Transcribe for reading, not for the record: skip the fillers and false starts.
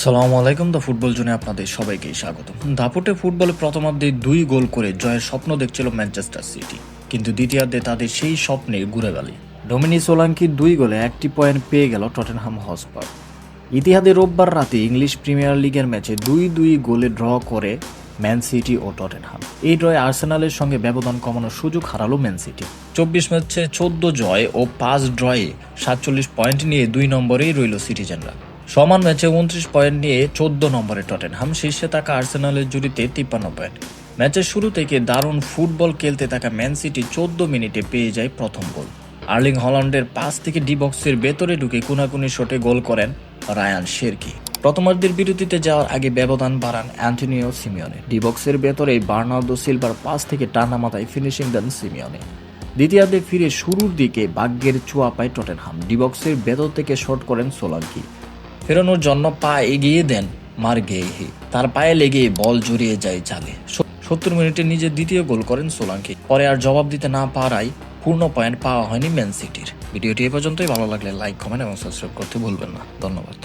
সালামু আলাইকুম। The football জোনে আপনাদের সবাইকে স্বাগত। দাপুটে ফুটবলে প্রথমার্ধে 2 গোল করে জয়ের স্বপ্ন দেখছিল ম্যানচেস্টার সিটি, কিন্তু দ্বিতীয়ার্ধে তাদের সেই স্বপ্নে ঘুরে গেলে ডোমিনিক সোলাঙ্কির 2 গোলে 1টি পয়েন্ট পেয়ে গেল টটেনহাম হটস্পার। ইতিহাদে রোববার রাতে ইংলিশ প্রিমিয়ার লিগের ম্যাচে 2-2 গোলে ড্র করে ম্যান সিটি ও টটেনহাম। এই ড্রয়ে আর্সেনালের সঙ্গে ব্যবধান কমানোর সুযোগ হারালো ম্যান সিটি। 24 ম্যাচে 14 জয় ও 5 ড্রয়ে 47 পয়েন্ট নিয়ে 2 নম্বরেই রইল সিটিজেনরা। সমান ম্যাচে 29 পয়েন্ট নিয়ে 14 নম্বরে টটেনহাম, শীর্ষে থাকা আর্সেনালের জুড়িতে 53 পয়েন্ট। ম্যাচের শুরু থেকে দারুণ ফুটবল খেলতে থাকা ম্যান সিটি 14 মিনিটে পেয়ে যায় প্রথম গোল। আর্লিং হল্যান্ডের পাস থেকে ডি বক্সের ভেতরে ঢুকে কোনাকুনি শটে গোল করেন রায়ান শেরকি। প্রথমার্ধের বিরতিতে যাওয়ার আগে ব্যবধান বাড়ান অ্যান্টনিও সিমিওনে। ডি বক্সের ভেতরে বার্নার্দো সিলভার পাস থেকে টানা মাথায় ফিনিশিং দেন সিমিওনে। দ্বিতীয়ার্ধে ফিরে শুরুর দিকে ভাগ্যের ছোঁয়া পায় টটেনহাম। ডি বক্সের ভেতর থেকে শট করেন সোলাঙ্কি। ফেরানোর জন্য পা এগিয়ে দেন মার্গেহি, তার পায়ে লেগে বল জড়িয়ে যায় জালে। 70 মিনিটে নিজের দ্বিতীয় গোল করেন সোলাঙ্কি। পরে আর জবাব দিতে না পারায় পূর্ণ পয়েন্ট পাওয়া হয়নি ম্যান সিটির। ভিডিওটি এ পর্যন্তই। ভালো লাগলে লাইক, কমেন্ট এবং সাবস্ক্রাইব করতে ভুলবেন না। ধন্যবাদ।